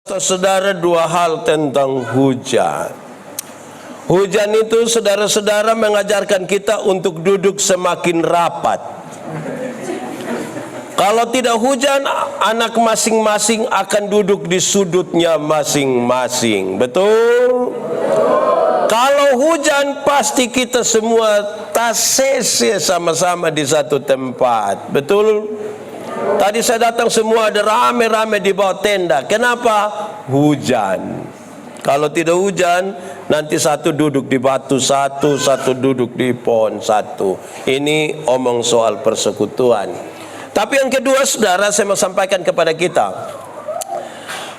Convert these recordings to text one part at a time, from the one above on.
Saudara, dua hal tentang hujan. Hujan itu saudara-saudara mengajarkan kita untuk duduk semakin rapat. Kalau tidak hujan, anak masing-masing akan duduk di sudutnya masing-masing. Betul? Kalau hujan, pasti kita semua tasese sama-sama di satu tempat. Betul? Tadi saya datang semua ada rame-rame di bawah tenda. Kenapa? Hujan. Kalau tidak hujan, nanti satu duduk di batu satu, satu duduk di pohon satu. Ini omong soal persekutuan. Tapi yang kedua, saudara, saya mau sampaikan kepada kita.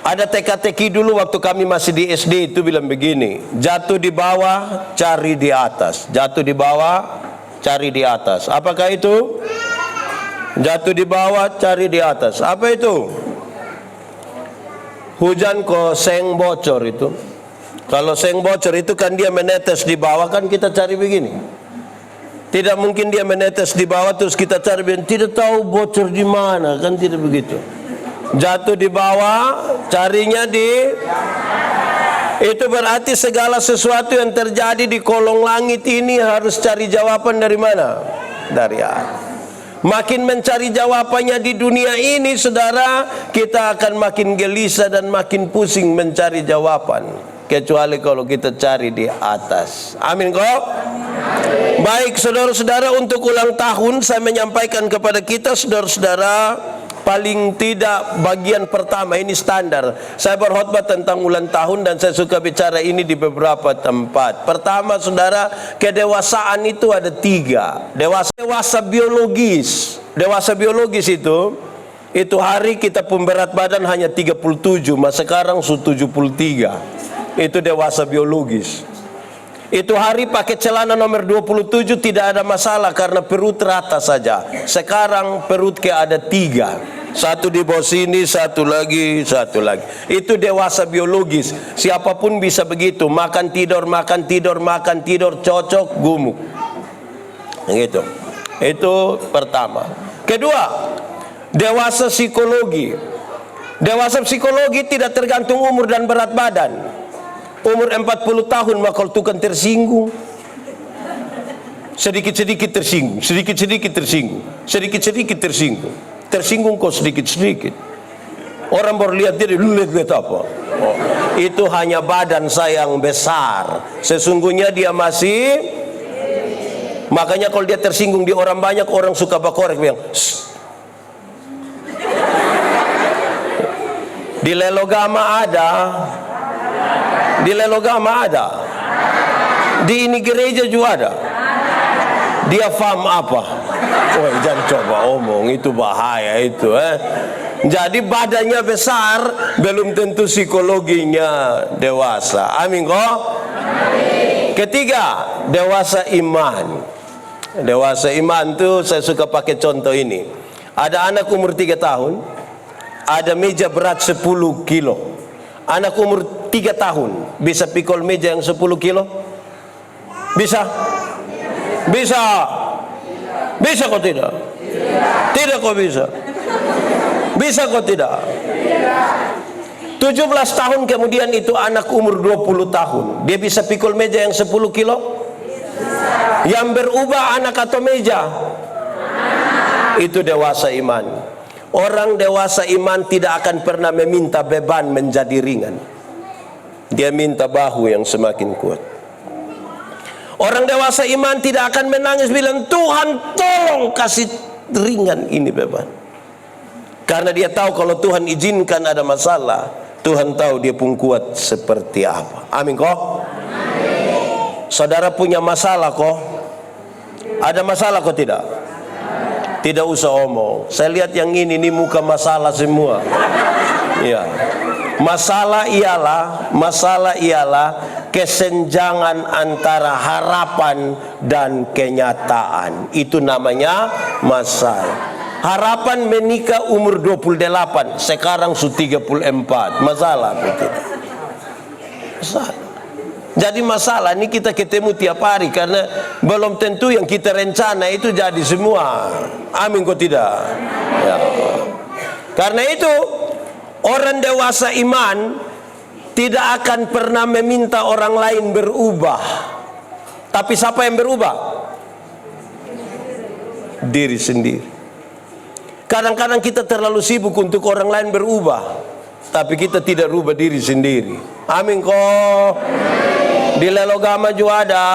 Ada teka-teki dulu waktu kami masih di SD itu bilang begini, jatuh di bawah, cari di atas. Jatuh di bawah, cari di atas. Apakah itu? Jatuh di bawah, cari di atas. Apa itu? Hujan kok seng bocor itu. Kalau seng bocor itu kan dia menetes di bawah, kan kita cari begini. Tidak mungkin dia menetes di bawah terus kita cari begini. Tidak tahu bocor di mana, kan tidak begitu. Jatuh di bawah, carinya di. Itu berarti segala sesuatu yang terjadi di kolong langit ini harus cari jawaban dari mana? Dari atas. Makin mencari jawabannya di dunia ini, saudara, kita akan makin gelisah dan makin pusing mencari jawaban. Kecuali kalau kita cari di atas. Amin kok? Baik, saudara-saudara, untuk ulang tahun saya menyampaikan kepada kita, saudara-saudara, paling tidak bagian pertama ini standar. Saya berkhotbah tentang ulang tahun dan saya suka bicara ini di beberapa tempat. Pertama, saudara, kedewasaan itu ada tiga. Dewasa biologis. Dewasa biologis itu hari kita pemberat badan hanya 37, mas sekarang sudah 73. Itu dewasa biologis. Itu hari pakai celana nomor 27 tidak ada masalah karena perut rata saja. Sekarang perut kayak ada 3. Satu di bawah sini, satu lagi, satu lagi. Itu dewasa biologis. Siapapun bisa begitu. Makan tidur, makan tidur, makan tidur, cocok, gumuk. Gitu. Itu pertama. Kedua, dewasa psikologi. Dewasa psikologi tidak tergantung umur dan berat badan. Umur 40 tahun maka itu kan tersinggung. Sedikit-sedikit tersinggung, sedikit-sedikit tersinggung, sedikit-sedikit tersinggung. Tersinggung kok sedikit-sedikit. Orang baru lihat dia, lihat apa? Oh, itu hanya badan saya yang besar. Sesungguhnya dia masih. Makanya kalau dia tersinggung di orang banyak, orang suka bakorek bilang, shh. Di Lelogama ada. Di Lelogama ada. Di ini gereja juga ada. Dia faham apa? Oh, jangan coba omong, itu bahaya itu. Jadi badannya besar, belum tentu psikologinya dewasa. Amin kok? Amin. Ketiga, dewasa iman. Dewasa iman itu saya suka pakai contoh ini. Ada anak umur 3 tahun, ada meja berat 10 kilo. Anak umur 3 tahun bisa pikul meja yang 10 kilo? Bisa? Bisa. Bisa kok tidak? Tidak kok bisa. Bisa kok tidak? 17 tahun kemudian itu anak umur 20 tahun. Dia bisa pikul meja yang 10 kilo? Yang berubah anak atau meja? Itu dewasa iman. Orang dewasa iman tidak akan pernah meminta beban menjadi ringan. Dia minta bahu yang semakin kuat. Orang dewasa iman tidak akan menangis bilang, Tuhan tolong kasih ringan ini beban. Karena dia tahu kalau Tuhan izinkan ada masalah, Tuhan tahu dia pun kuat seperti apa. Amin kok? Amin. Saudara punya masalah kok? Ada masalah kok tidak? Tidak usah omong. Saya lihat yang ini muka masalah semua. Ya. Masalah ialah kesenjangan antara harapan dan kenyataan. Itu namanya masalah. Harapan menikah umur 28, sekarang sudah 34. Masalah betul. Masalah. Jadi masalah ini kita ketemu tiap hari karena belum tentu yang kita rencana itu jadi semua. Amin kok tidak? Ya. Karena itu Orang dewasa iman tidak akan pernah meminta orang lain berubah. Tapi siapa yang berubah? Diri sendiri. Kadang-kadang kita terlalu sibuk untuk orang lain berubah, tapi kita tidak rubah diri sendiri. Amin kok. Di Lelogama juga ada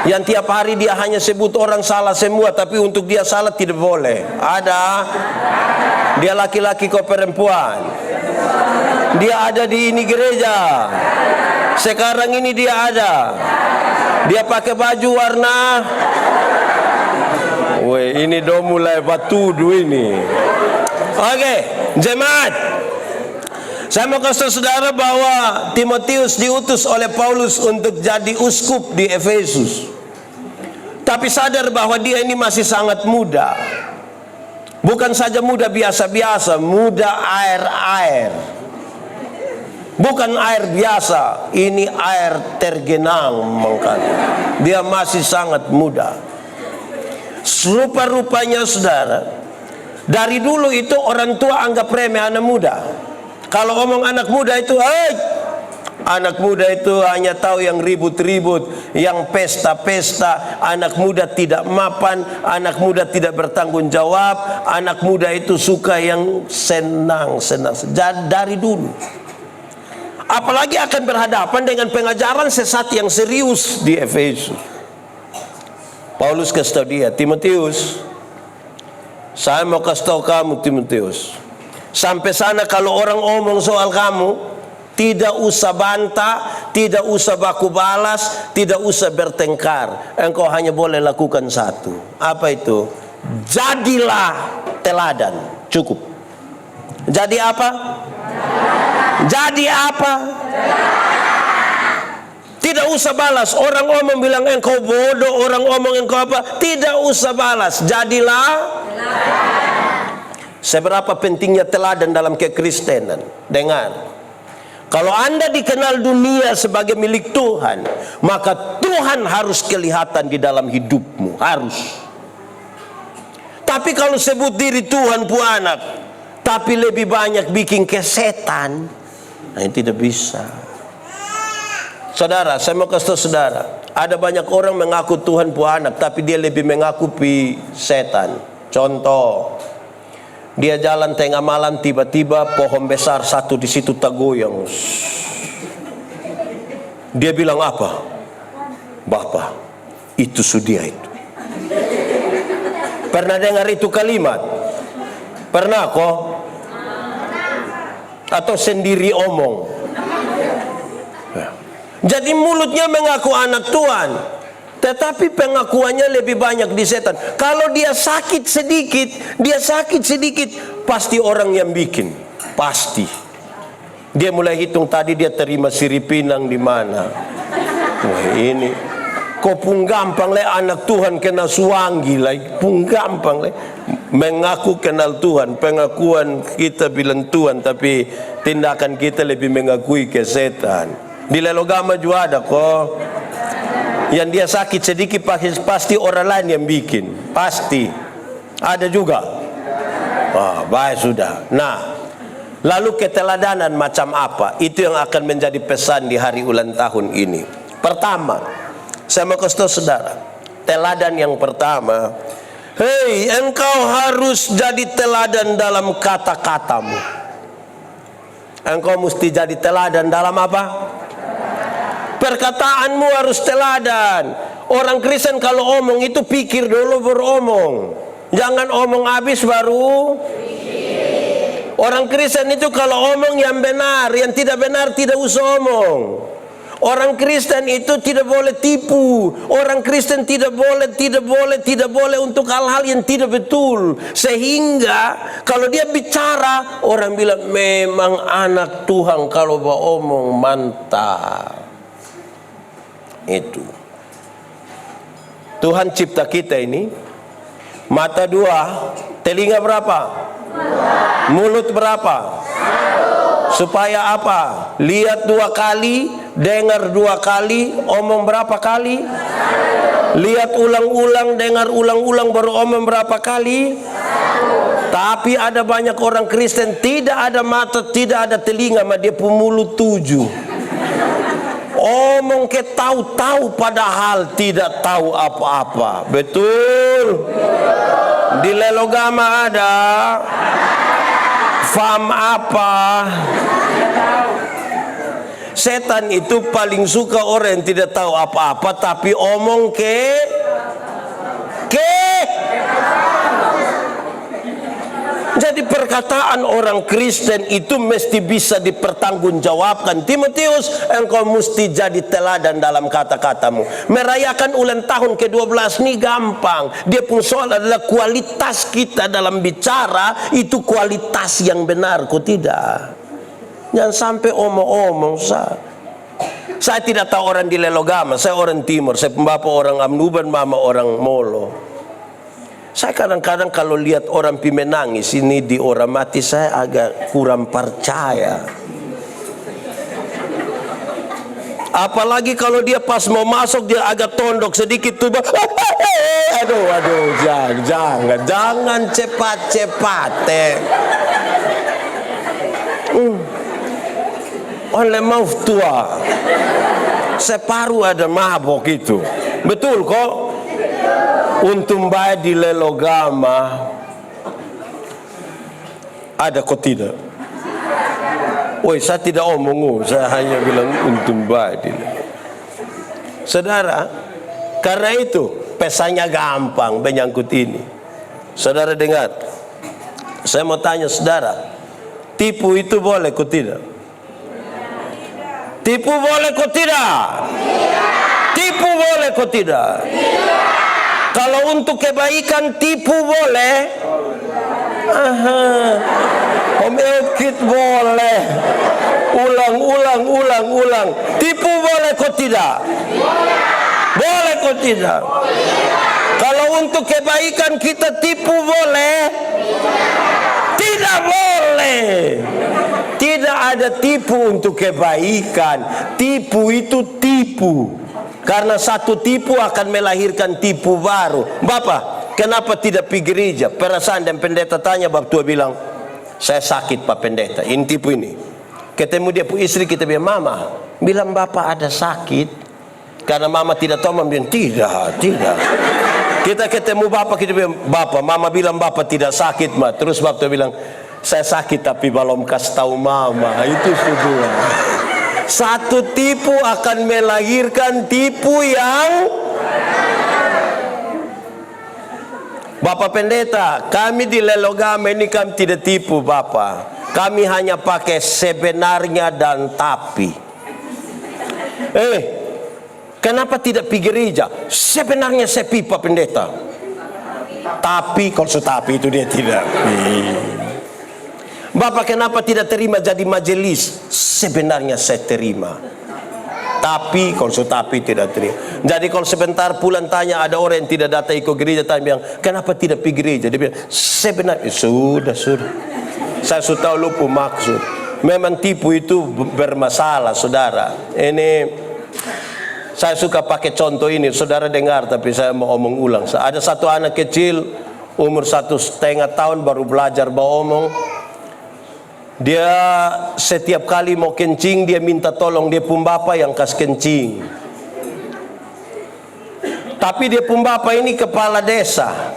yang tiap hari dia hanya sebut orang salah semua, tapi untuk dia salah tidak boleh. Ada. Dia laki-laki kok perempuan. Dia ada di ini gereja. Sekarang ini dia ada. Dia pakai baju warna. Weh, ini do mulai batudu ini. Oke, jemaat. Saya mau kasih saudara bahwa Timotius diutus oleh Paulus untuk jadi uskup di Efesus. Tapi sadar bahwa dia ini masih sangat muda. Bukan saja muda biasa-biasa, muda air-air. Bukan air biasa, ini air tergenang makanya. Dia masih sangat muda. Rupa-rupanya saudara, dari dulu itu orang tua anggap remeh anak muda. Kalau ngomong anak muda itu, anak muda itu hanya tahu yang ribut-ribut, yang pesta-pesta. Anak muda tidak mapan, anak muda tidak bertanggung jawab, anak muda itu suka yang senang-senang. Dari dulu. Apalagi akan berhadapan dengan pengajaran sesat yang serius di Efesus. Paulus kasih tahu dia, Timotius, saya mau kasih tahu kamu Timotius, sampai sana kalau orang omong soal kamu, tidak usah bantah, tidak usah baku balas, tidak usah bertengkar. Engkau hanya boleh lakukan satu. Apa itu? Jadilah teladan. Cukup. Jadi apa? Jadi apa? Tidak usah balas. Orang omong bilang engkau bodoh, orang omong engkau apa. Tidak usah balas. Jadilah. Seberapa pentingnya teladan dalam kekristenan. Dengar. Kalau Anda dikenal dunia sebagai milik Tuhan, maka Tuhan harus kelihatan di dalam hidupmu. Harus. Tapi kalau sebut diri Tuhan pu anak, tapi lebih banyak bikin kesetan, nah ini tidak bisa. Saudara, saya mau kasih tahu saudara, ada banyak orang mengaku Tuhan pu anak, tapi dia lebih mengaku pi setan. Contoh, dia jalan tengah malam, tiba-tiba pohon besar satu di situ tagoyang. Dia bilang apa? Bapak, itu sudia itu. Pernah dengar itu kalimat? Pernah kok? Atau sendiri omong? Jadi mulutnya mengaku anak Tuhan, tetapi pengakuannya lebih banyak di setan. Kalau dia sakit sedikit, pasti orang yang bikin. Pasti. Dia mulai hitung tadi dia terima siripinang di mana. Wah ini, kok pun gampang le anak Tuhan kena suanggi lagi. Pun gampang le. Mengaku kenal Tuhan, pengakuan kita bilang Tuhan, tapi tindakan kita lebih mengakui ke setan. Di Lelogama juga ada kok. Yang dia sakit sedikit pasti orang lain yang bikin. Pasti. Ada juga. Baik sudah. Nah, lalu keteladanan macam apa? Itu yang akan menjadi pesan di hari ulang tahun ini. Pertama, saya mau kasih tahu saudara, teladan yang pertama, hei, engkau harus jadi teladan dalam kata-katamu. Engkau mesti jadi teladan dalam apa? Perkataanmu harus teladan. Orang Kristen kalau omong itu pikir dulu beromong. Jangan omong habis baru pikir. Orang Kristen itu kalau omong yang benar, yang tidak benar tidak usah omong. Orang Kristen itu tidak boleh tipu. Orang Kristen tidak boleh untuk hal-hal yang tidak betul. Sehingga kalau dia bicara, orang bilang memang anak Tuhan kalau beromong mantap. Itu Tuhan cipta kita ini mata 2, telinga berapa? 2. Mulut berapa? 1. Supaya apa? Lihat 2 kali, dengar 2 kali, omong berapa kali? 1. Lihat ulang-ulang, dengar ulang-ulang, baru omong berapa kali? 1. Tapi ada banyak orang Kristen tidak ada mata, tidak ada telinga, ma dia pun mulut 7. Omong ke tahu-tahu padahal tidak tahu apa-apa. Betul? Di Lelogama ada fam apa? Setan itu paling suka orang yang tidak tahu apa-apa tapi omong ke Jadi perkataan orang Kristen itu mesti bisa dipertanggungjawabkan. Timotius, engkau mesti jadi teladan dalam kata-katamu. Merayakan ulang tahun ke-12 ini gampang. Dia pun soal adalah kualitas kita dalam bicara, itu kualitas yang benar, kok tidak. Jangan sampai omong-omong. Saya tidak tahu orang di Lelogama, saya orang Timur, saya pembapa orang Amnuban, mama orang Molo. Saya kadang-kadang kalau lihat orang pi menangis ini di orang mati, saya agak kurang percaya. Apalagi kalau dia pas mau masuk dia agak tondok sedikit tuh. Aduh, jangan cepat-cepat. Oleh mau tua, separuh ada mabok itu. Betul kok? Untung baik di Lelogama ada kok tidak. Woi, saya tidak omong, saya hanya bilang untung baik di Lelogama. Saudara, karena itu pesannya gampang menyangkut ini. Saudara dengar, saya mau tanya saudara, tipu itu boleh kok tidak? Tipu boleh kok tidak? Tipu boleh kok tidak? Kalau untuk kebaikan tipu boleh. Om Eukit boleh. Ulang. Tipu boleh kok tidak? Boleh kok tidak? Kalau untuk kebaikan kita tipu boleh? Tidak boleh. Tidak ada tipu untuk kebaikan. Tipu itu tipu. Karena satu tipu akan melahirkan tipu baru. Bapak, kenapa tidak pergi gereja? Perasaan dan pendeta tanya, Bapak tua bilang, saya sakit Pak Pendeta, ini tipu ini. Ketemu dia pu istri, kita bilang, Mama, bilang Bapak ada sakit. Karena Mama tidak tahu, Mama bilang, tidak. Kita ketemu Bapak, kita bilang, Bapak, Mama bilang Bapak tidak sakit, Ma. Terus Bapak tua bilang, saya sakit tapi belum kasih tahu Mama. Itu sudah. Satu tipu akan melahirkan tipu yang Bapak Pendeta, kami di Lelogama ini kami tidak tipu Bapak. Kami hanya pakai sebenarnya dan tapi. Kenapa tidak pergi gereja? Sebenarnya saya Pak Pendeta. Tapi kalau tapi itu dia tidak. Bapak kenapa tidak terima jadi majelis? Sebenarnya saya terima. Tapi kalau tapi tidak terima. Jadi kalau sebentar pulang tanya ada orang yang tidak datang ikut gereja, tanya bilang kenapa tidak pergi gereja? Dia bilang sebenarnya sudah. Saya sudah lupa maksud. Memang tipu itu bermasalah, saudara. Ini saya suka pakai contoh ini, saudara dengar tapi saya mau omong ulang. Ada satu anak kecil umur 1,5 tahun baru belajar beromong. Dia setiap kali mau kencing dia minta tolong dia pun bapa yang kas kencing. Tapi dia pun bapa ini kepala desa.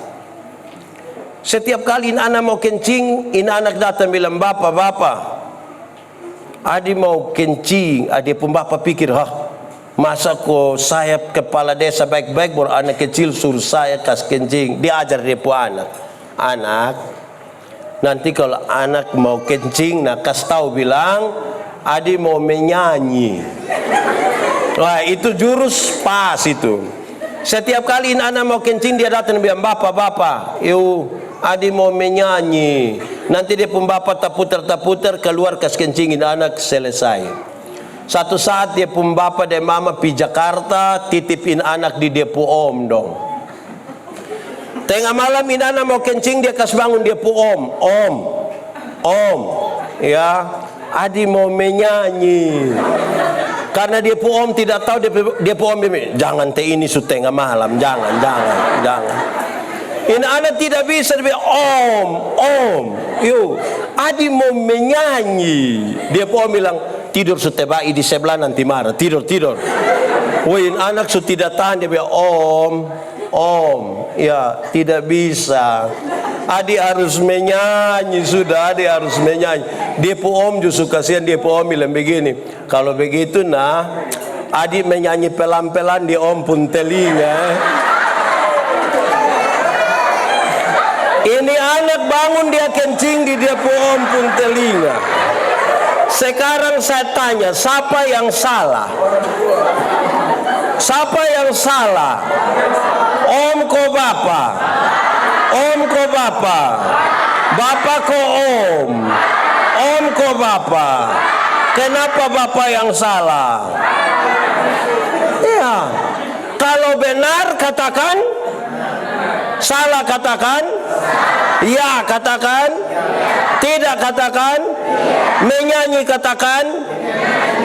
Setiap kali anak mau kencing, anak datang bilang Bapak, Adi mau kencing. Dia pun bapa pikir, masa kok saya kepala desa baik-baik baru anak kecil suruh saya kas kencing. Dia ajar dia pun anak. Nanti kalau anak mau kencing, kasih tahu bilang, Adi mau menyanyi. Wah, itu jurus pas itu. Setiap kali anak mau kencing, dia datang bilang, Bapak, Adi mau menyanyi. Nanti dia pun bapak terputar keluar kasih kencingin anak selesai. Satu saat dia pun bapak dan mama pi Jakarta, titipin anak di depo om dong. Tengah malam anak mau kencing dia kasih bangun dia pun om, ya Adi mau menyanyi. Karena dia pun om tidak tahu dia pun om jangan ini tengah malam, jangan. Ini anak tidak bisa dia om. Yuk, Adi mau menyanyi. Dia pun bilang, tidur setebai di sebelah nanti marah. Tidur. Wih, anak sudah tidak tahan. Dia bilang, om. Ya, tidak bisa. Adi harus menyanyi sudah. Adi harus menyanyi. Dia pun om justru kasihan. Dia pun om bilang begini. Kalau begitu nah, Adi menyanyi pelan-pelan di om pun telinga. Ini anak bangun dia kencing di dia pun telinga. Sekarang saya tanya, siapa yang salah? Siapa yang salah? Om ko bapak? Om ko bapak? Bapak ko om? Om ko bapak? Kenapa bapak yang salah? Ya, kalau benar katakan, salah katakan, ya katakan, tidak katakan, menyanyi katakan,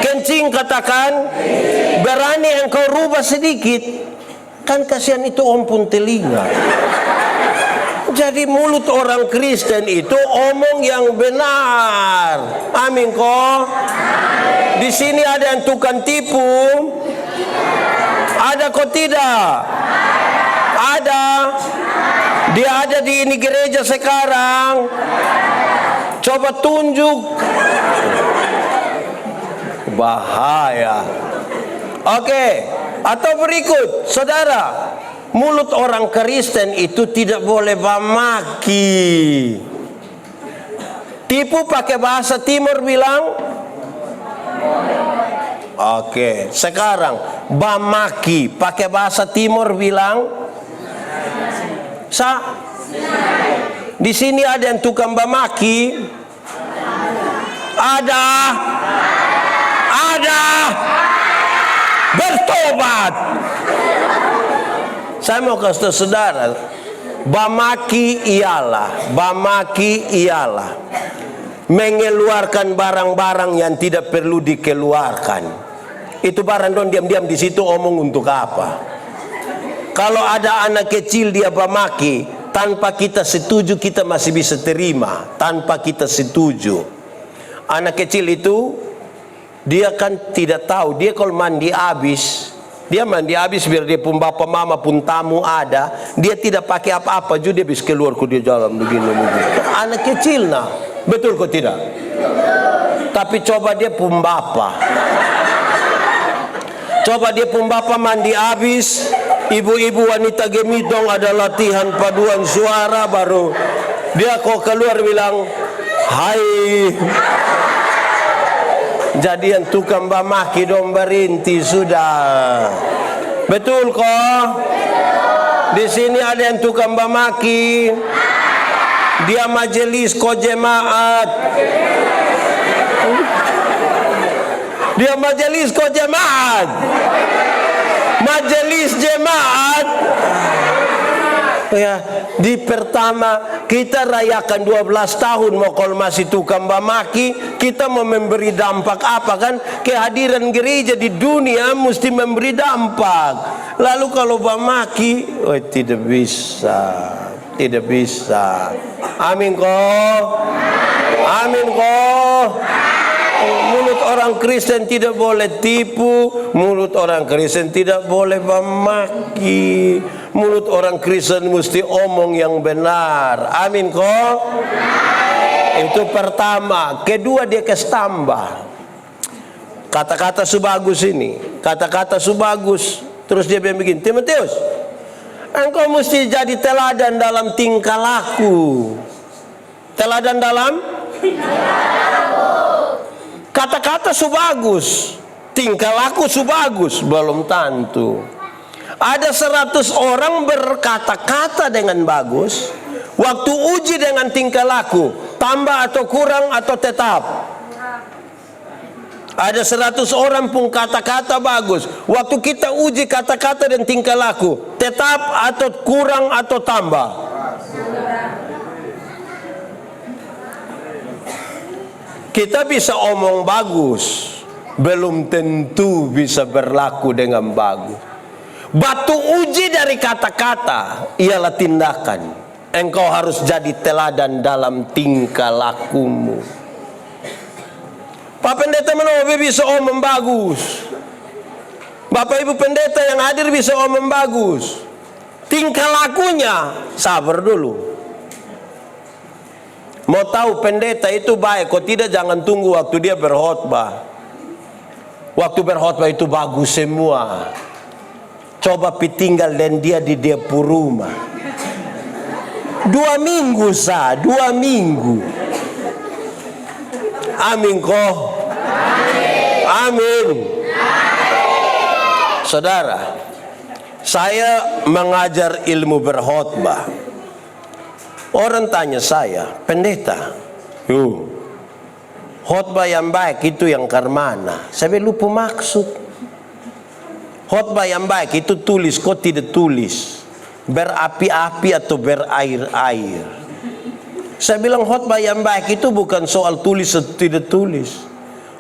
kencing katakan, berani engkau rubah sedikit, kan kasihan itu om pun telinga. Jadi mulut orang Kristen itu omong yang benar. Amin kok. Di sini ada yang tukang tipu, ada kok tidak? Ada. Dia ada di ini gereja sekarang. Coba tunjuk. Bahaya. Oke. Atau berikut, saudara, mulut orang Kristen itu tidak boleh memaki. Tipu pakai bahasa timur bilang. Oke. Sekarang bamaki pakai bahasa timur bilang. Di sini ada yang tukang bamaki? Ada. Bertobat. Saya mau kasih saudara, bamaki ialah mengeluarkan barang-barang yang tidak perlu dikeluarkan. Itu barang don diam-diam di situ omong untuk apa? Kalau ada anak kecil dia bamaki, tanpa kita setuju kita masih bisa terima. Tanpa kita setuju. Anak kecil itu, dia kan tidak tahu. Dia kalau mandi habis, biar dia pun bapak mama pun tamu ada. Dia tidak pakai apa-apa juga dia bisa keluar ke dia jalan begini. Anak kecil nah. Betul kok tidak? Tapi coba dia pun bapak. Coba dia pun bapak mandi habis. Ibu-ibu wanita gemidong ada latihan paduan suara baru dia kok keluar bilang hai. Jadi yang tukang bamaki dong berinti sudah. Betul kok? Di sini ada yang tukang bamaki. Dia majelis kok jemaat. Dia majelis kok jemaat. Majelis jemaat. Ya, di pertama kita rayakan 12 tahun mau kalau masih tukang bamaki, kita mau memberi dampak apa kan? Kehadiran gereja di dunia mesti memberi dampak. Lalu kalau bamaki, tidak bisa. Tidak bisa. Amin kok. Amin kok. Mulut orang Kristen tidak boleh tipu. Mulut orang Kristen tidak boleh memaki. Mulut orang Kristen mesti omong yang benar. Amin kok. Itu pertama. Kedua dia kasih tambah. Kata-kata subagus ini. Kata-kata subagus. Terus dia bilang begini, Timotius, engkau mesti jadi teladan dalam tingkah laku. Teladan dalam kata-kata subagus, tingkah laku subagus, belum tentu. Ada 100 orang berkata-kata dengan bagus, waktu uji dengan tingkah laku, tambah atau kurang atau tetap. Ada 100 orang pun kata-kata bagus, waktu kita uji kata-kata dan tingkah laku, tetap atau kurang atau tambah. Kita bisa omong bagus, belum tentu bisa berlaku dengan bagus. Batu uji dari kata-kata ialah tindakan. Engkau harus jadi teladan dalam tingkah lakumu. Pak Pendeta mana bisa omong bagus. Bapak Ibu Pendeta yang hadir bisa omong bagus. Tingkah lakunya, sabar dulu. Mau tahu pendeta itu baik, kok tidak jangan tunggu waktu dia berkhotbah. Waktu berkhotbah itu bagus semua. Coba tinggal dan dia di rumah 2 minggu 2 minggu. Amin kok. Amin. Saudara, saya mengajar ilmu berkhotbah. Orang tanya saya, pendeta, khotbah yang baik itu yang mana? Saya lupa maksud. Khotbah yang baik itu tulis, kok tidak tulis. Berapi-api atau berair-air. Saya bilang khotbah yang baik itu bukan soal tulis atau tidak tulis.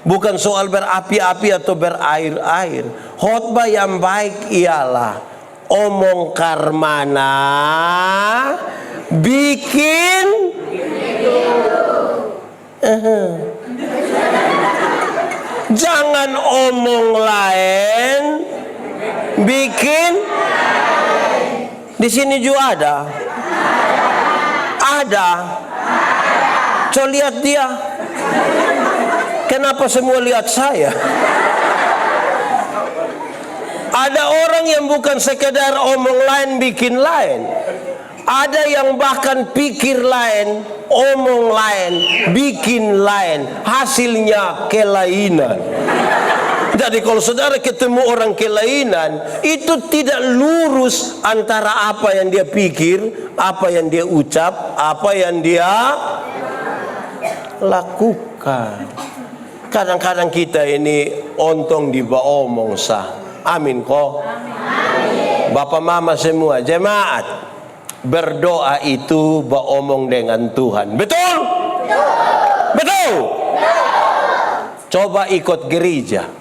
Bukan soal berapi-api atau berair-air. Khotbah yang baik ialah omong karmana, bikin jangan omong lain, bikin. Di sini juga ada. Coba lihat dia. Kenapa semua lihat saya? Ada orang yang bukan sekedar omong lain, bikin lain. Ada yang bahkan pikir lain, omong lain, bikin lain. Hasilnya kelainan. Jadi kalau saudara ketemu orang kelainan, itu tidak lurus antara apa yang dia pikir, apa yang dia ucap, apa yang dia lakukan. Kadang-kadang kita ini ontong di bawah omong sah. Amin kok. Bapak mama semua jemaat, berdoa itu beromong dengan Tuhan. Betul? Betul? Coba ikut gereja.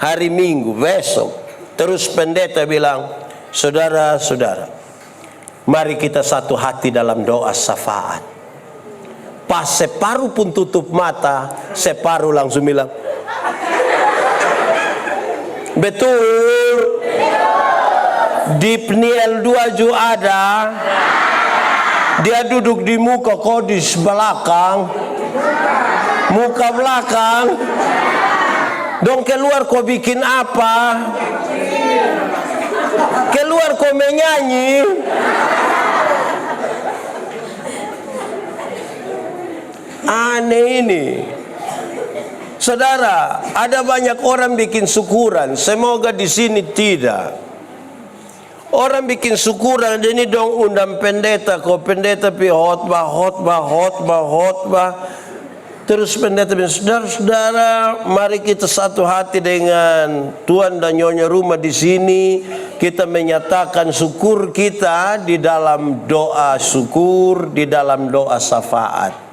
Hari Minggu besok. Terus pendeta bilang, saudara-saudara, mari kita satu hati dalam doa syafaat. Pas separuh pun tutup mata, separuh langsung bilang, betul. Di Pniel 2 juga ada. Dia duduk di muka kodis belakang. Muka belakang. Dong keluar kau bikin apa? Keluar kau menyanyi. Aneh ini. Saudara, ada banyak orang bikin syukuran. Semoga di sini tidak. Orang bikin syukuran, ini dong undang pendeta. Kau pendeta pi khotbah. Terus pendeta bilang, saudara-saudara, mari kita satu hati dengan Tuan dan Nyonya rumah di sini. Kita menyatakan syukur kita di dalam doa syukur, di dalam doa syafaat.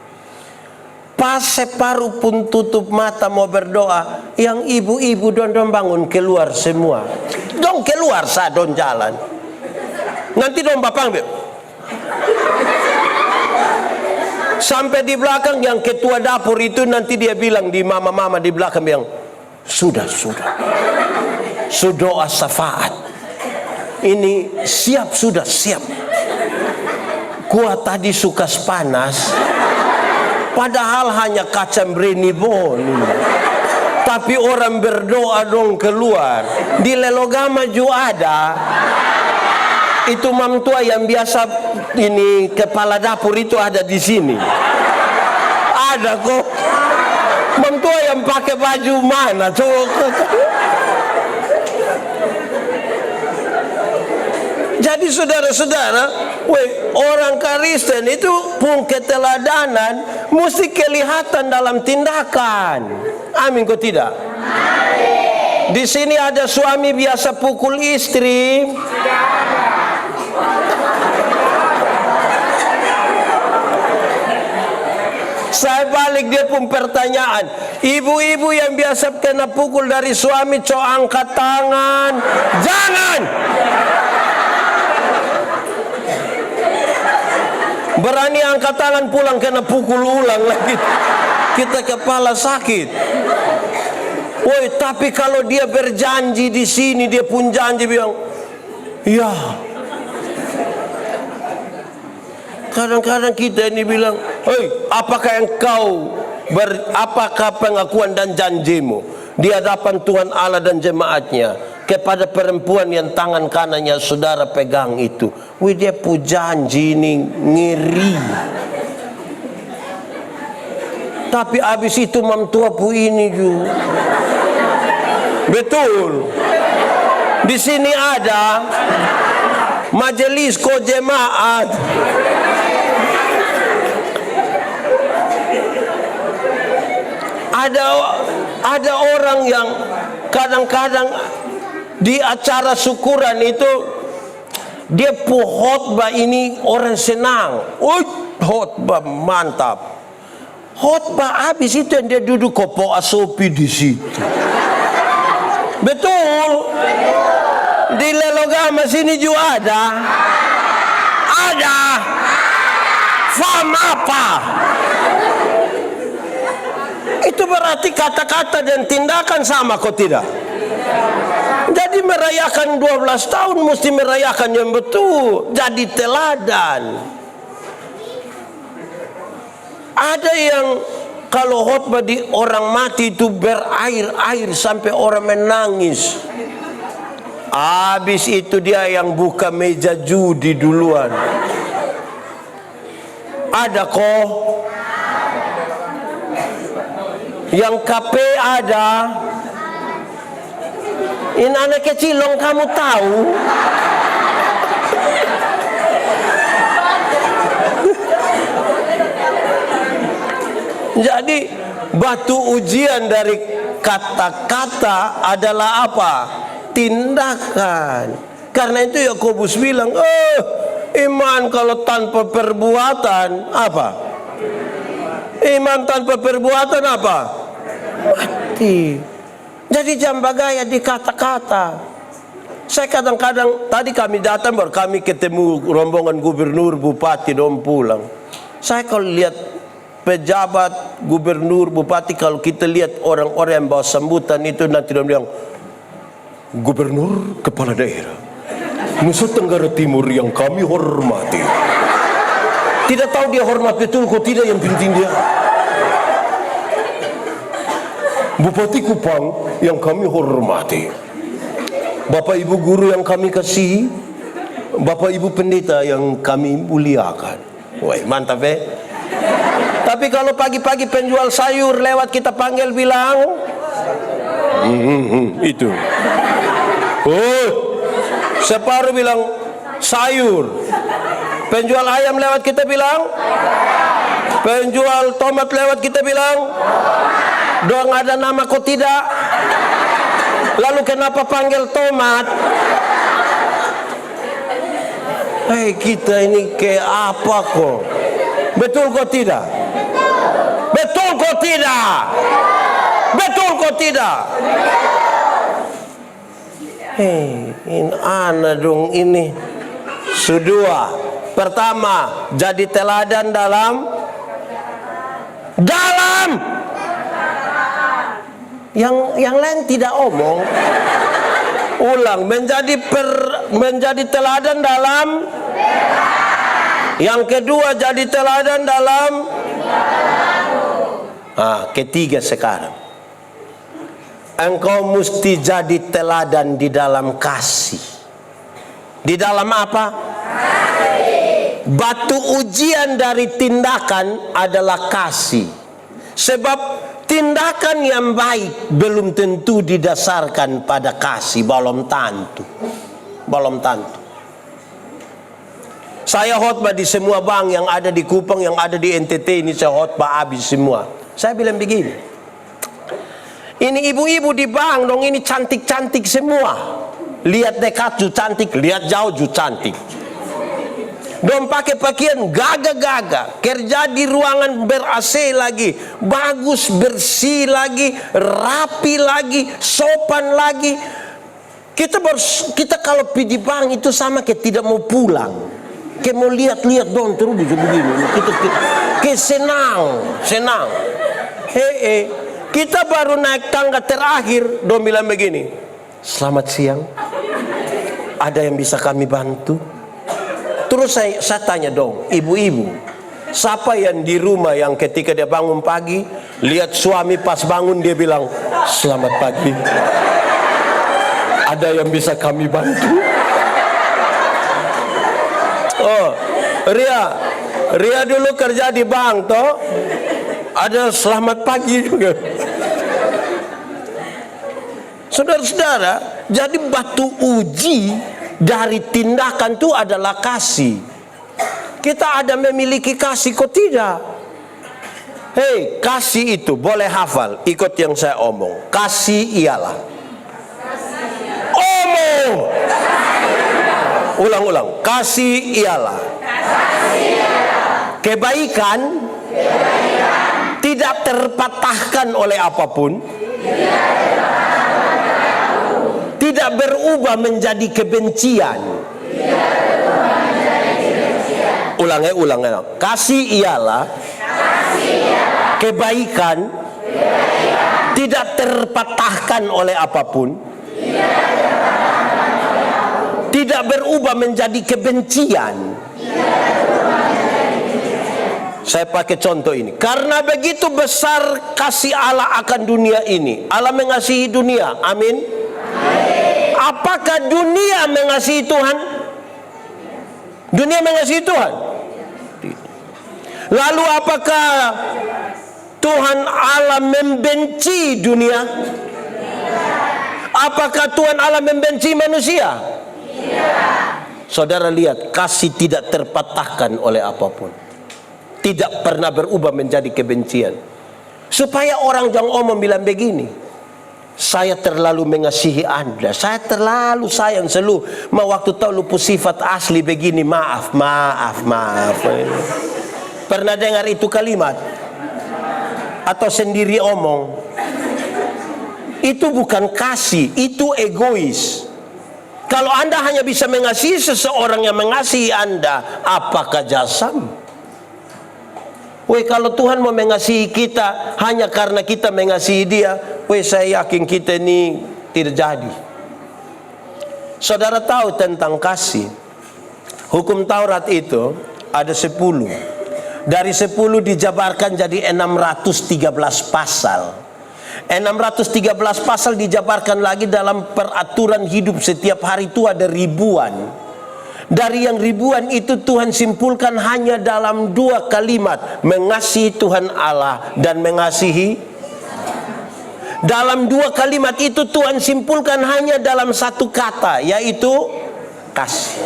Pas separuh pun tutup mata mau berdoa, yang ibu-ibu don bangun keluar semua. Dong keluar don jalan. Nanti dong bapak sampai di belakang yang ketua dapur itu nanti dia bilang di mama-mama di belakang bilang, sudah. Doa syafaat. Ini sudah siap. Gua tadi suka panas. Padahal hanya kacang brenibon. Tapi orang berdoa dong keluar. Di Lelogama juga ada. Itu mamtua yang biasa ini kepala dapur itu ada di sini. Ada kok. Mamtua yang pakai baju mana? Jadi saudara-saudara, orang Kristen itu pun keteladanan mesti kelihatan dalam tindakan. Amin kok tidak? Amin. Di sini ada suami biasa pukul istri. Saya balik dia pun pertanyaan. Ibu-ibu yang biasa kena pukul dari suami, angkat tangan. Jangan. Berani angkat tangan pulang kena pukul ulang lagi. Kita kepala sakit. Woi, tapi kalau dia berjanji di sini, dia pun janji bilang, ya. Kadang-kadang kita ini bilang, hei, apakah pengakuan dan janjimu di hadapan Tuhan Allah dan jemaatnya kepada perempuan yang tangan kanannya saudara pegang itu? Wih, dia pun janji ini ngeri. Tapi habis itu mamtua pu ini juga. Betul. Di sini ada majelis ko jemaat. Ada orang yang kadang-kadang di acara syukuran itu dia khotbah ini orang senang. Khotbah mantap. Khotbah habis itu yang dia duduk kopo asopi di situ. Betul. Di Lelogama sini juga ada. Ada. Faham apa? Itu berarti kata-kata dan tindakan sama kok tidak? Jadi merayakan 12 tahun mesti merayakan yang betul. Jadi teladan. Ada yang kalau khotbah di orang mati itu berair-air sampai orang menangis. Habis itu dia yang buka meja judi duluan. Ada kok. Yang KP ada. Ini anak kecil dong, kamu tahu. Jadi batu ujian dari kata-kata adalah apa? Tindakan. Karena itu Yakobus bilang, iman kalau tanpa perbuatan apa? Iman tanpa perbuatan apa? Mati. Jadi jamba gaya di kata-kata. Saya kadang-kadang, tadi kami datang baru kami ketemu rombongan gubernur, bupati dong pulang. Saya kalau lihat pejabat, gubernur, bupati, kalau kita lihat orang-orang yang bawa sambutan itu nanti dia bilang, Gubernur Kepala Daerah Nusa Tenggara Timur yang kami hormati. Tidak tahu dia hormat betul kok tidak, yang penting dia. Bupati Kupang yang kami hormati. Bapak Ibu guru yang kami kasihi, Bapak Ibu pendeta yang kami muliakan. Wah, mantap Tapi kalau pagi-pagi penjual sayur lewat kita panggil bilang, itu. Separuh bilang sayur. Penjual ayam lewat kita bilang, penjual tomat lewat kita bilang, dong ada nama kok tidak. Lalu kenapa panggil tomat? Hei, kita ini kayak apa kok? Betul kok tidak? Betul kok tidak? Betul kok tidak? Hei, ini ana dong ini. Kedua, pertama, jadi teladan dalam yang lain tidak omong. Ulang, menjadi teladan dalam. Yang kedua, jadi teladan dalam. Ketiga sekarang, engkau mesti jadi teladan di dalam kasih. Di dalam apa? Kasih. Batu ujian dari tindakan adalah kasih. Sebab tindakan yang baik belum tentu didasarkan pada kasih, belum tentu. Belum tentu. Saya khotbah di semua bank yang ada di Kupang, yang ada di NTT ini, saya khotbah habis semua. Saya bilang begini, ini ibu-ibu di bank dong, ini cantik-cantik semua. Lihat dekat juga cantik, lihat jauh juga cantik. Dong pakai pakaian gagah-gagah, kerja di ruangan ber-AC lagi, bagus, bersih lagi, rapi lagi, sopan lagi. Kita kalau pergi di bank itu sama kayak tidak mau pulang, kayak mau lihat-lihat dong terus begini. Kayak senang. Kita baru naik tangga terakhir, dong bilang begini, selamat siang, ada yang bisa kami bantu? Terus saya tanya dong, ibu-ibu, siapa yang di rumah yang ketika dia bangun pagi, lihat suami pas bangun dia bilang, selamat pagi, ada yang bisa kami bantu? Oh, Ria dulu kerja di bank toh, ada selamat pagi juga. Saudara-saudara, jadi batu uji dari tindakan itu adalah kasih. Kita ada memiliki kasih, kok tidak? Hei, kasih itu boleh hafal, ikut yang saya omong. Kasih ialah. Omong. Ulang-ulang. Kasih ialah. Kebaikan tidak terpatahkan oleh apapun. Tidak berubah menjadi kebencian. Ulang. Kasih ialah kebaikan tidak terpatahkan oleh apapun. Tidak berubah menjadi kebencian. Saya pakai contoh ini. Karena begitu besar kasih Allah akan dunia ini. Allah mengasihi dunia. Amin. Apakah dunia mengasihi Tuhan? Dunia mengasihi Tuhan? Lalu apakah Tuhan Allah membenci dunia? Apakah Tuhan Allah membenci manusia? Saudara lihat, kasih tidak terpatahkan oleh apapun. Tidak pernah berubah menjadi kebencian. Supaya orang jangan omong bilang begini, saya terlalu mengasihi Anda, saya terlalu sayang selalu. Waktu tahu lupa sifat asli begini, maaf. Pernah dengar itu kalimat? Atau sendiri omong? Itu bukan kasih, itu egois. Kalau Anda hanya bisa mengasihi seseorang yang mengasihi Anda, apakah jasam? Kalau Tuhan mau mengasihi kita hanya karena kita mengasihi dia, saya yakin kita ini tidak jadi. Saudara tahu tentang kasih, hukum Taurat itu ada 10. Dari 10 dijabarkan jadi 613 pasal. 613 pasal dijabarkan lagi dalam peraturan hidup setiap hari itu ada ribuan. Dari yang ribuan itu Tuhan simpulkan hanya dalam 2 kalimat, mengasihi Tuhan Allah dan mengasihi. Dalam 2 kalimat itu Tuhan simpulkan hanya dalam 1 kata, yaitu kasih.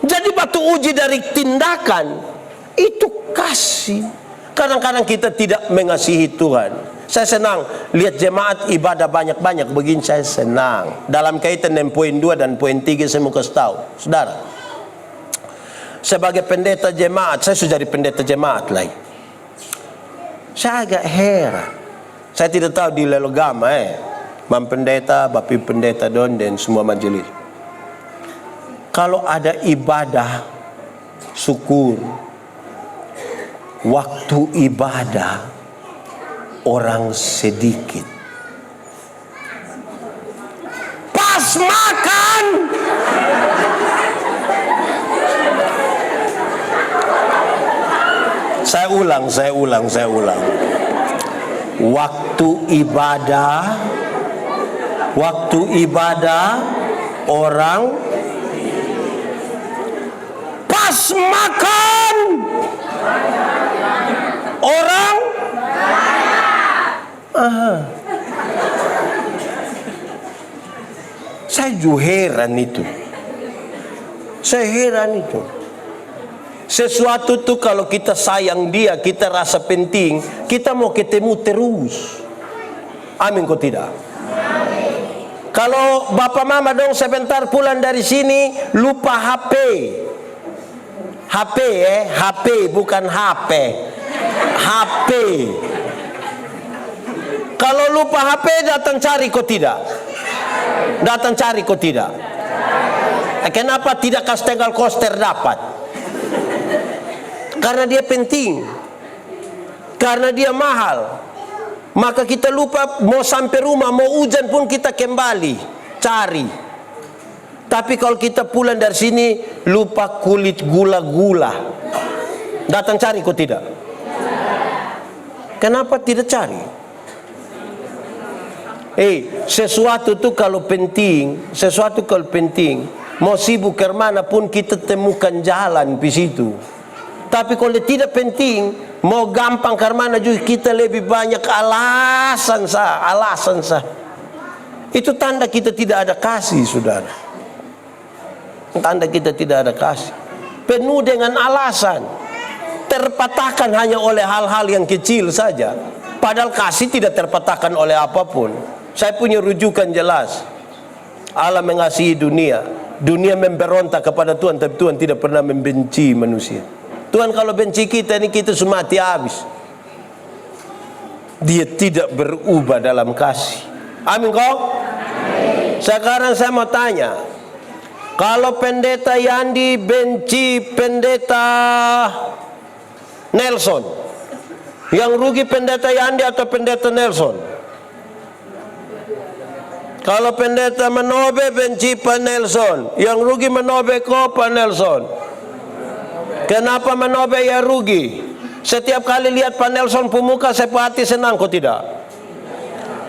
Jadi batu uji dari tindakan itu kasih. Kadang-kadang kita tidak mengasihi Tuhan. Saya senang lihat jemaat ibadah banyak-banyak begini, saya senang. Dalam kaitan dengan poin 2 dan poin 3 saya mau kasih tahu. Saudara, sebagai pendeta jemaat, saya sudah jadi pendeta jemaat lagi. Saya agak heran. Saya tidak tahu di Lelogama Mam pendeta, Bapi pendeta don dan semua majelis. Kalau ada ibadah syukur, waktu ibadah orang sedikit, pas makan saya ulang. Waktu ibadah orang, pas makan orang. Saya juga heran itu. Sesuatu tuh kalau kita sayang dia, kita rasa penting, kita mau ketemu terus. Amin kok tidak? Kalau bapak mama dong sebentar pulang dari sini lupa HP. HP HP bukan HP. HP. Kalau lupa HP datang cari kok tidak? Datang cari kok tidak? Kenapa tidak Kastel Koster dapat? Karena dia penting. Karena dia mahal. Maka kita lupa, mau sampai rumah, mau hujan pun kita kembali cari. Tapi kalau kita pulang dari sini lupa kulit gula-gula, datang cari kok tidak? Kenapa tidak cari? Sesuatu itu kalau penting, mau sibuk ke mana pun kita temukan jalan di situ. Tapi kalau tidak penting, mau gampang ke mana juga kita lebih banyak alasan sah. Itu tanda kita tidak ada kasih, saudara. Tanda kita tidak ada kasih. Penuh dengan alasan. Terpatahkan hanya oleh hal-hal yang kecil saja. Padahal kasih tidak terpatahkan oleh apapun. Saya punya rujukan jelas. Allah mengasihi dunia. Dunia memberontak kepada Tuhan, tapi Tuhan tidak pernah membenci manusia. Tuhan kalau benci kita ini kita semua mati habis. Dia tidak berubah dalam kasih. Amin kok? Sekarang saya mau tanya, kalau pendeta Yandi benci pendeta Nelson, yang rugi pendeta Yandi atau pendeta Nelson? Kalau pendeta Manobe benci Pak Nelson, yang rugi Manobe kok Pak Nelson? Kenapa Manobe ya rugi? Setiap kali lihat Pak Nelson pemuka, saya hati senang kok tidak?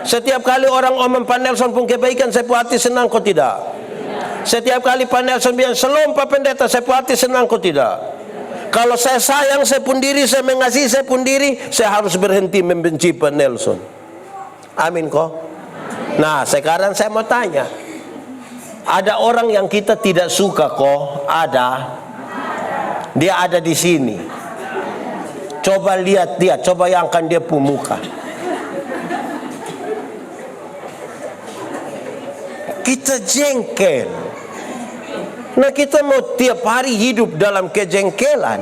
Setiap kali orang omong Pak Nelson pun kebaikan, saya hati senang kok tidak? Setiap kali Pak Nelson bilang selom Pak Pendeta, saya hati senang kok tidak? Kalau saya sayang saya pun diri, saya mengasihi saya pun diri, saya harus berhenti membenci Pak Nelson. Amin kok? Nah sekarang saya mau tanya, ada orang yang kita tidak suka kok? Ada. Dia ada di sini. Coba lihat dia, coba bayangkan dia pemuka. Kita jengkel. Nah kita mau tiap hari hidup dalam kejengkelan.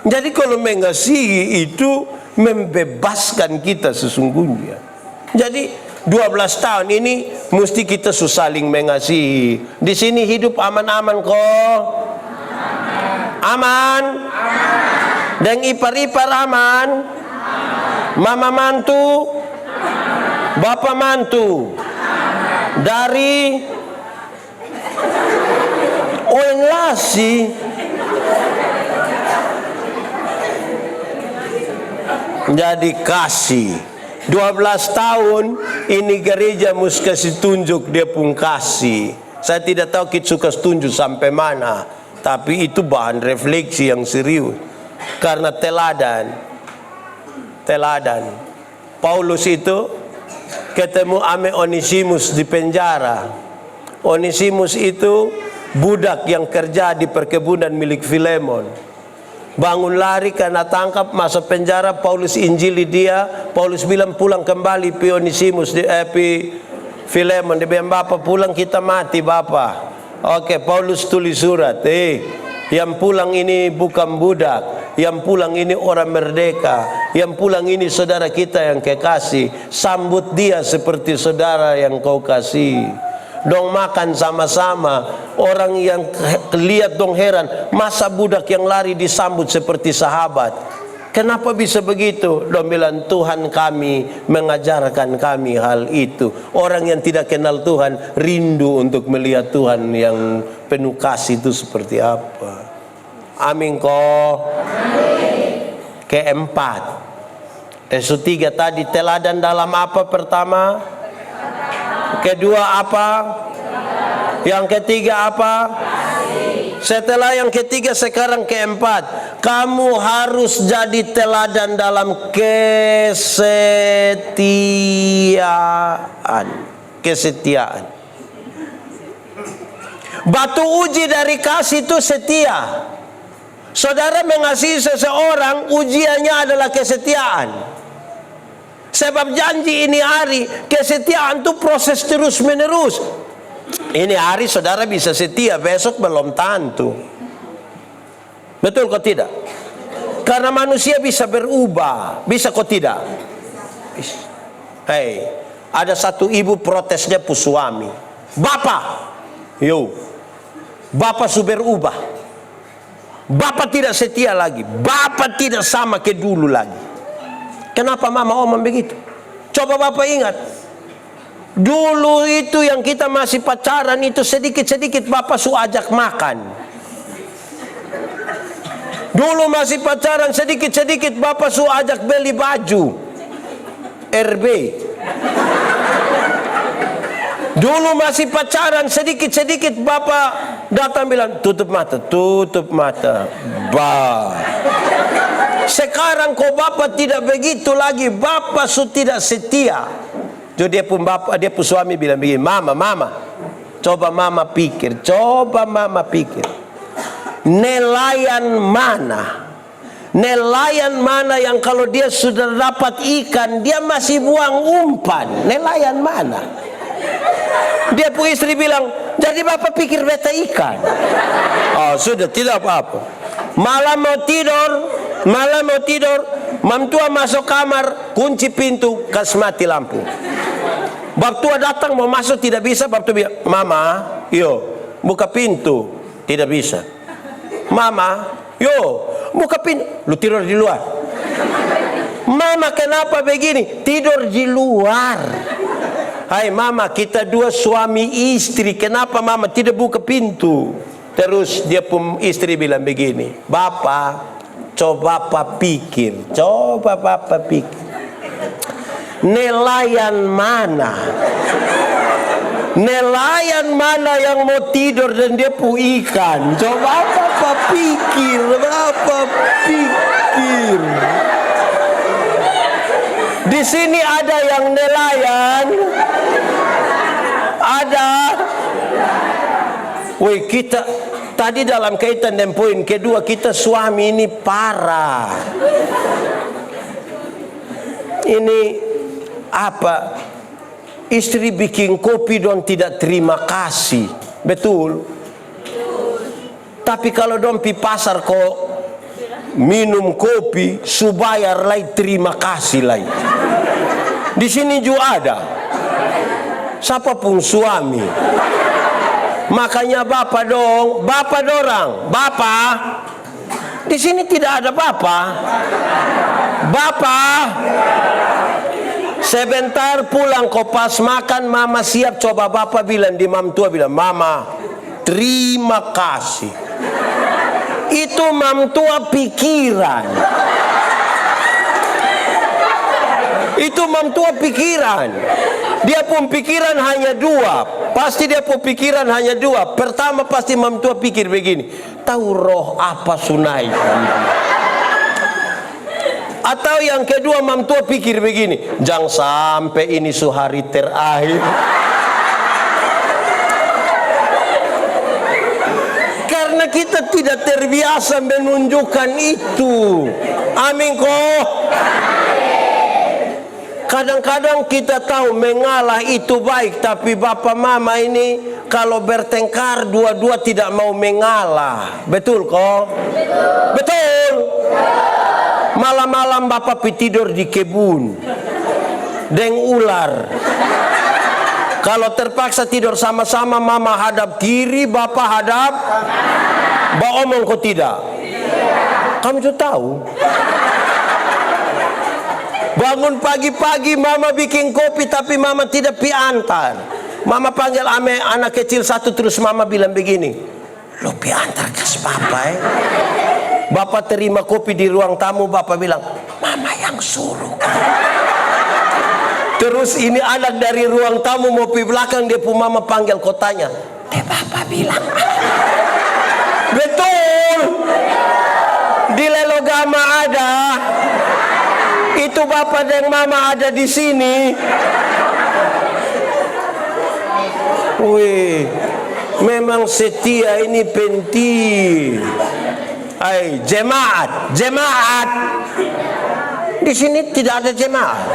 Jadi kalau mengasihi itu membebaskan kita sesungguhnya. Jadi 12 tahun ini mesti kita saling mengasihi. Di sini hidup aman-aman kok. Aman. Dan ipar-ipar aman. Mama mantu. Bapak mantu. Dari Oenlasi. Jadi kasih. 12 tahun ini gereja mesti kasih tunjuk dia pun kasih. Saya tidak tahu kita suka tunjuk sampai mana, tapi itu bahan refleksi yang serius. Karena teladan. Paulus itu ketemu ame Onesimus di penjara. Onesimus itu budak yang kerja di perkebunan milik Filemon. Bangun lari karena tangkap, masuk penjara. Paulus injili dia. Paulus bilang pulang kembali Onesimus di Filemon. Dia bilang bapak pulang kita mati bapak. Oke, Paulus tulis surat. Yang pulang ini bukan budak, yang pulang ini orang merdeka, yang pulang ini saudara kita yang kekasih. Sambut dia seperti saudara yang kau kasih. Dong makan sama-sama. Orang yang lihat dong heran, masa budak yang lari disambut seperti sahabat? Kenapa bisa begitu? Dong bilang Tuhan kami mengajarkan kami hal itu. Orang yang tidak kenal Tuhan rindu untuk melihat Tuhan yang penuh kasih itu seperti apa. Amin kok. Keempat, Efesus 3 tadi teladan dalam apa pertama? Kedua apa? Yang ketiga apa? Setelah yang ketiga sekarang keempat. Kamu harus jadi teladan dalam kesetiaan. Batu uji dari kasih itu setia. Saudara mengasihi seseorang, ujiannya adalah kesetiaan. Sebab janji ini hari, kesetiaan itu proses terus menerus. Ini hari saudara bisa setia, besok belum tentu. Betul kok tidak? Karena manusia bisa berubah, bisa kok tidak? Hei, ada satu ibu protesnya pu suami. Bapak, Bapak sudah berubah. Bapak tidak setia lagi. Bapak tidak sama ke dulu lagi. Kenapa mama omong begitu? Coba Bapak ingat. Dulu itu yang kita masih pacaran itu sedikit-sedikit Bapak su ajak makan. Dulu masih pacaran sedikit-sedikit Bapak su ajak beli baju. RB. Dulu masih pacaran sedikit-sedikit Bapak datang bilang tutup mata, tutup mata. Sekarang kok Bapak tidak begitu lagi, Bapak sudah tidak setia. Jadi dia pun suami bilang begini, mama, coba mama pikir, nelayan mana yang kalau dia sudah dapat ikan dia masih buang umpan? Nelayan mana? Dia pun istri bilang, jadi Bapak pikir beta ikan. Oh sudah, tidak apa-apa. Malam mau tidur, mamtua masuk kamar, kunci pintu, kasih mati lampu. Babtua datang mau masuk tidak bisa, babtua bilang, mama, buka pintu, tidak bisa. Mama, buka pintu, lu tidur di luar. Mama kenapa begini? Tidur di luar. Hai mama, kita dua suami istri, kenapa mama tidak buka pintu? Terus dia pun istri bilang begini, Bapak, coba Bapak pikir. Nelayan mana yang mau tidur dan dia pu ikan? Coba Bapak pikir. Di sini ada yang nelayan, ada. Woi, kita tadi dalam kaitan dengan poin kedua, kita suami ini parah. Ini apa? Istri bikin kopi don tidak terima kasih, betul? Tapi kalau don pi pasar kok minum kopi, subayar lagi terima kasih lagi. Di sini juga ada. Siapa pun suami. Makanya Bapak dorang. Bapak. Di sini tidak ada Bapak. Sebentar pulang kok pas makan mama siap, coba Bapak bilang di mam tua bilang, Mama, terima kasih. Itu mam tua pikiran. Itu mam tua pikiran. Dia pun pikiran hanya dua. Pasti dia pun pikiran hanya dua. Pertama pasti mam tua pikir begini, tahu roh apa sunai. Atau yang kedua mam tua pikir begini, jangan sampai ini suhari terakhir. Karena kita tidak terbiasa menunjukkan itu. Amin kok. Kadang-kadang kita tahu mengalah itu baik, tapi bapak mama ini kalau bertengkar dua-dua tidak mau mengalah. Betul kok? Betul. Malam-malam bapak tidur di kebun deng ular. Kalau terpaksa tidur sama-sama, mama hadap kiri, bapak hadap. Ba omong kok tidak? Kamu tuh tahu? Bangun pagi-pagi mama bikin kopi tapi mama tidak pi antar. Mama panggil anak kecil satu terus mama bilang begini, lo pi antar ke papa Bapak terima kopi di ruang tamu, bapak bilang, mama yang suruh. Terus ini anak dari ruang tamu mau pi belakang, dia pun mama panggil kotanya, bapak bilang. Betul. Di Lelogama ada. Itu bapak dan mama ada di sini. Wih, memang setia ini penting. Hai, jemaat. Di sini tidak ada jemaat.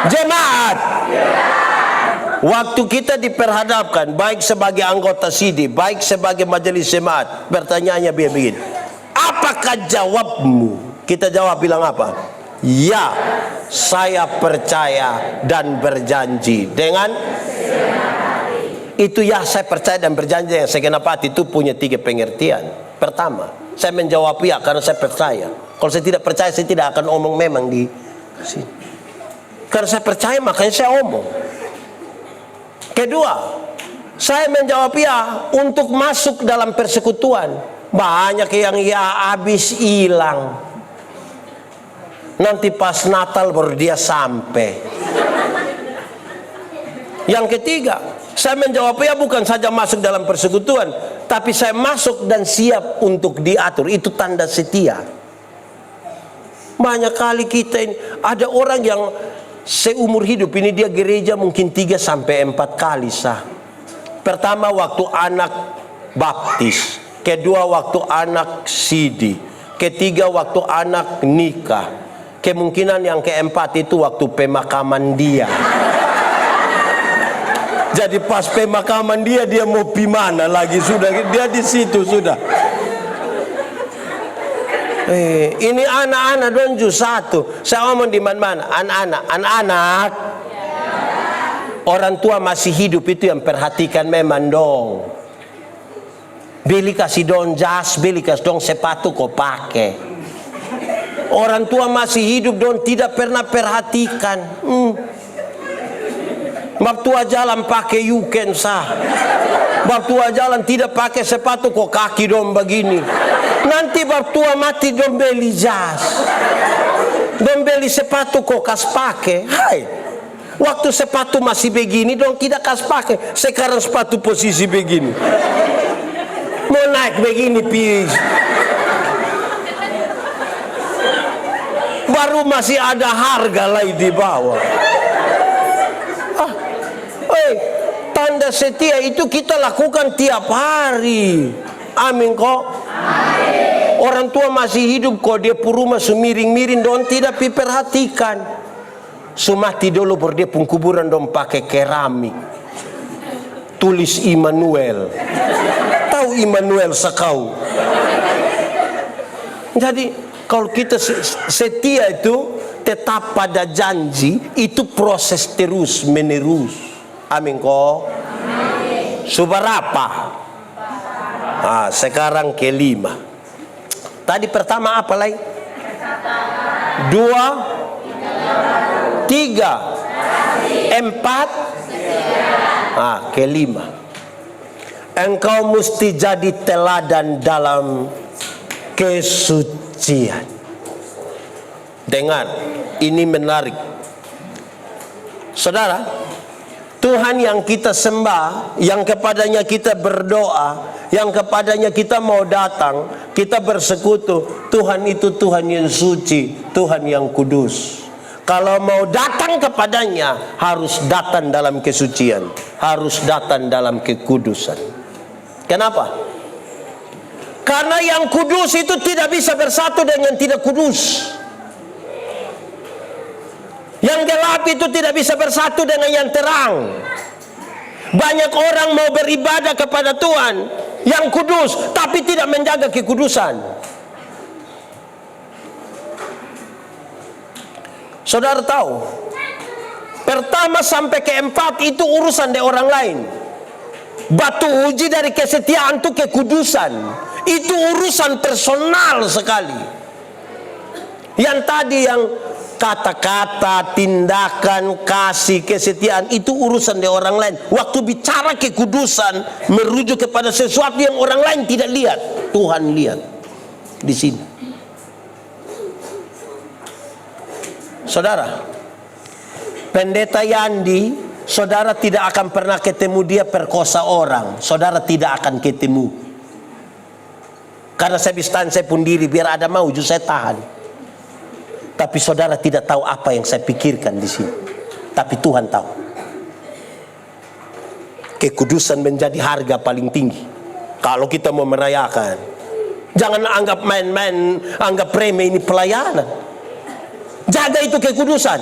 Jemaat. Waktu kita diperhadapkan, baik sebagai anggota CD, baik sebagai majelis jemaat, pertanyaannya begini, apakah jawabmu? Kita jawab bilang apa? Ya, saya percaya dan berjanji dengan itu. Ya, saya percaya dan berjanji yang segenap hati itu punya 3 pengertian. Pertama, saya menjawab ya karena saya percaya. Kalau saya tidak percaya, saya tidak akan omong memang di sini. Karena saya percaya, makanya saya omong. Kedua, saya menjawab ya untuk masuk dalam persekutuan. Banyak yang ya habis hilang. Nanti pas Natal baru dia sampai. Yang ketiga, saya menjawab ya bukan saja masuk dalam persekutuan, tapi saya masuk dan siap untuk diatur. Itu tanda setia. Banyak kali kita ini, ada orang yang seumur hidup ini dia gereja mungkin 3 sampai 4 kali sah. Pertama waktu anak baptis, kedua waktu anak CD, ketiga waktu anak nikah, kemungkinan yang keempat itu waktu pemakaman dia. Jadi pas pemakaman dia mau pi mana lagi, sudah dia di situ sudah. Ini anak-anak donju satu. Saya ngomong di mana-mana, anak-anak. Orang tua masih hidup itu yang perhatikan memang dong. Beli kasih dong jas, beli kasih dong sepatu kau pakai. Orang tua masih hidup dong tidak pernah perhatikan. Waktu jalan pakai yuken sah. Waktu jalan tidak pakai sepatu kok kaki dong begini. Nanti waktu mati dong beli jas, dong beli sepatu kok kas pakai. Hai, waktu sepatu masih begini dong tidak kas pakai. Sekarang sepatu posisi begini, mau naik begini pis. Baru masih ada harga lagi di bawah. Tanda setia itu kita lakukan tiap hari. Amin kok. Amin. Orang tua masih hidup kok, dia rumah semiring-miring don tidak diperhatikan. Sumati dulu baru dia pun kuburan don pakai keramik. Tulis Immanuel. Tahu Immanuel sekau. Jadi kalau kita setia itu tetap pada janji, itu proses terus menerus. Amin kok. Subarapa. Sekarang kelima. Tadi pertama apa lagi? 2, 3, 4. Kelima. Engkau mesti jadi teladan dalam kesucian. Dengar, ini menarik. Saudara, Tuhan yang kita sembah, yang kepadanya kita berdoa, yang kepadanya kita mau datang, kita bersekutu, Tuhan itu Tuhan yang suci, Tuhan yang kudus. Kalau mau datang kepadanya, harus datang dalam kesucian, harus datang dalam kekudusan. Kenapa? Karena yang kudus itu tidak bisa bersatu dengan yang tidak kudus. Yang gelap itu tidak bisa bersatu dengan yang terang. Banyak orang mau beribadah kepada Tuhan yang kudus, tapi tidak menjaga kekudusan. Saudara tahu, pertama sampai keempat itu urusan dari orang lain. Batu uji dari kesetiaan itu kekudusan. Itu urusan personal sekali. Yang tadi yang kata-kata, tindakan, kasih, kesetiaan itu urusan dari orang lain. Waktu bicara kekudusan merujuk kepada sesuatu yang orang lain tidak lihat, Tuhan lihat di sini. Saudara, Pendeta Yandi, saudara tidak akan pernah ketemu dia perkosa orang. Saudara tidak akan ketemu. Karena saya bisa tahan saya pun diri, biar ada mau saya tahan. Tapi saudara tidak tahu apa yang saya pikirkan di sini. Tapi Tuhan tahu. Kekudusan menjadi harga paling tinggi. Kalau kita mau merayakan, jangan anggap main-main, anggap remeh ini pelayanan. Jaga itu kekudusan.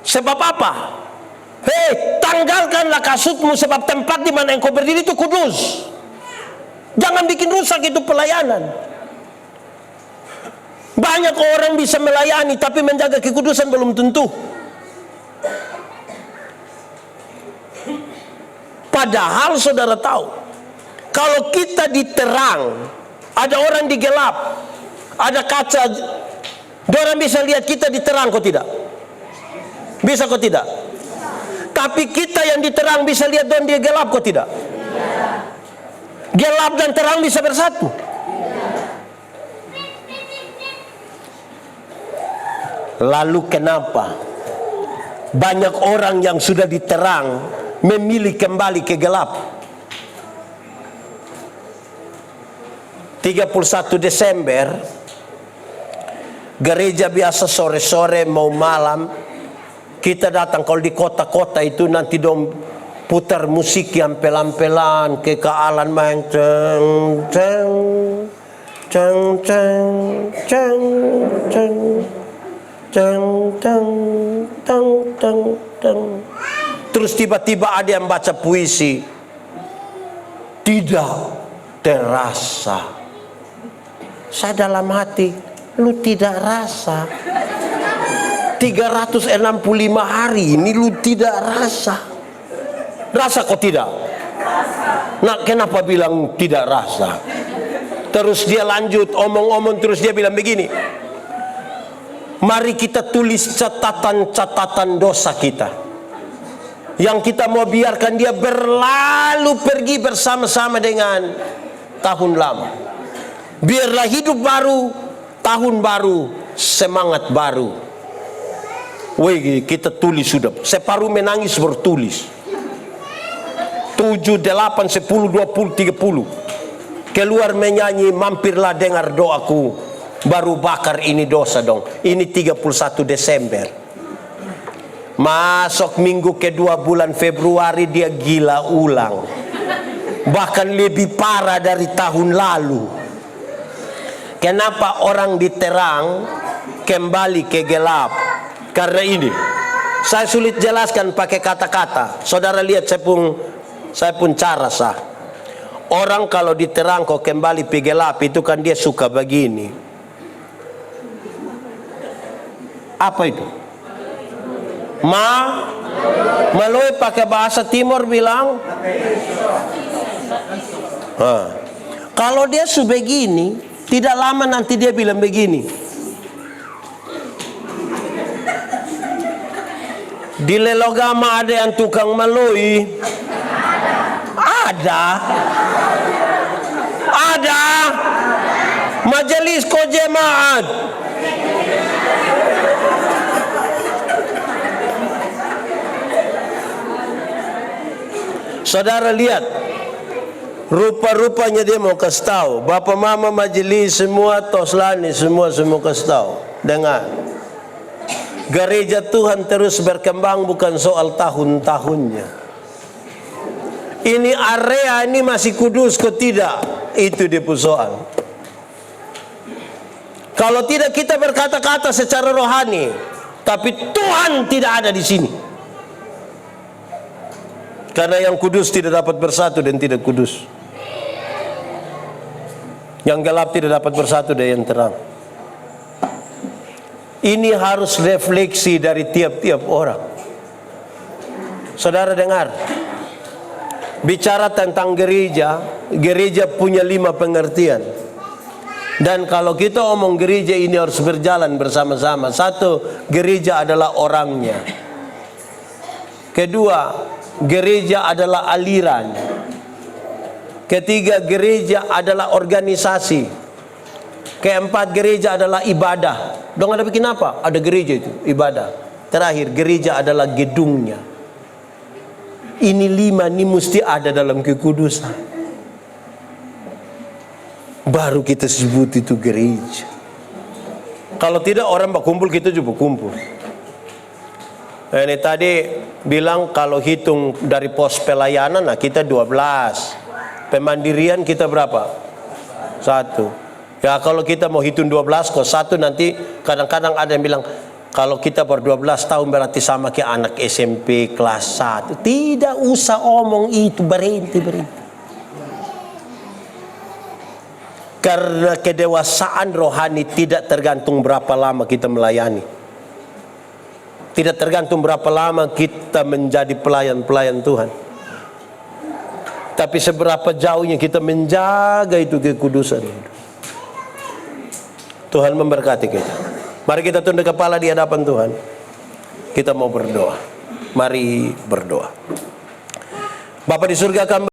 Sebab apa? Hei, tanggalkanlah kasutmu, sebab tempat di mana engkau berdiri itu kudus. Jangan bikin rusak itu pelayanan. Banyak orang bisa melayani tapi menjaga kekudusan belum tentu. Padahal saudara tahu, kalau kita diterang, ada orang di gelap, ada kaca, orang bisa lihat kita diterang, kok tidak? Bisa kok tidak? Tapi kita yang diterang bisa lihat don dia gelap, kok tidak? Gelap dan terang bisa bersatu. Lalu kenapa banyak orang yang sudah diterang memilih kembali ke gelap? 31 Desember gereja biasa sore-sore mau malam kita datang. Kalau di kota-kota itu nanti dong putar musik yang pelan-pelan ke kealan main ceng ceng ceng ceng ceng ceng ceng ceng ceng ceng ceng. Terus tiba-tiba ada yang baca puisi, tidak terasa. Saya dalam hati, lu tidak rasa. 365 hari ini lu tidak rasa. Rasa kok tidak? Nah, kenapa bilang tidak rasa? Terus dia lanjut omong-omong, terus dia bilang begini, mari kita tulis catatan-catatan dosa kita yang kita mau biarkan dia berlalu pergi bersama-sama dengan tahun lama. Biarlah hidup baru, tahun baru, semangat baru. Wih, kita tulis sudah. Separuh menangis bertulis. 7, 8, 10, 20, 30. Keluar menyanyi, mampirlah dengar doaku. Baru bakar ini dosa dong. Ini 31 Desember. Masuk minggu kedua bulan Februari dia gila ulang. Bahkan lebih parah dari tahun lalu. Kenapa orang diterang kembali ke gelap? Karena ini. Saya sulit jelaskan pakai kata-kata. Saudara lihat saya pun cara sah. Orang kalau diterang kok kembali ke gelap itu kan dia suka begini. Apa itu? Maloi pakai bahasa Timur bilang. Kalau dia sebegini, tidak lama nanti dia bilang begini. Di Lelogama ada yang tukang maloi. Ada. Majelis Jemaat. Saudara lihat, rupa-rupanya dia mau kasih tahu. Bapak mama majelis semua toslani semua kasih tahu. Dengar, gereja Tuhan terus berkembang bukan soal tahun-tahunnya. Ini area ini masih kudus kok tidak? Itu dia soal. Kalau tidak kita berkata-kata secara rohani, tapi Tuhan tidak ada di sini. Karena yang kudus tidak dapat bersatu dan tidak kudus. Yang gelap tidak dapat bersatu dengan yang terang. Ini harus refleksi dari tiap-tiap orang. Saudara dengar, bicara tentang gereja, gereja punya 5 pengertian. Dan kalau kita omong gereja ini harus berjalan bersama-sama. 1, gereja adalah orangnya. Kedua, gereja adalah aliran. Ketiga, gereja adalah organisasi. Keempat, gereja adalah ibadah. Dong ada bikin apa? Ada gereja itu, ibadah. Terakhir, gereja adalah gedungnya. Ini 5 ini mesti ada dalam kekudusan. Baru kita sebut itu gereja. Kalau tidak orang berkumpul, kita juga kumpul. Ini tadi bilang kalau hitung dari pos pelayanan, nah kita 12. Pemandirian kita berapa? 1. Ya kalau kita mau hitung 12 kok satu, nanti kadang-kadang ada yang bilang kalau kita ber-12 tahun berarti sama kayak anak SMP kelas 1. Tidak usah omong itu, berhenti. Karena kedewasaan rohani tidak tergantung berapa lama kita melayani. Tidak tergantung berapa lama kita menjadi pelayan-pelayan Tuhan. Tapi seberapa jauhnya kita menjaga itu kekudusan. Tuhan memberkati kita. Mari kita tunduk kepala di hadapan Tuhan. Kita mau berdoa. Mari berdoa. Bapa di surga, kami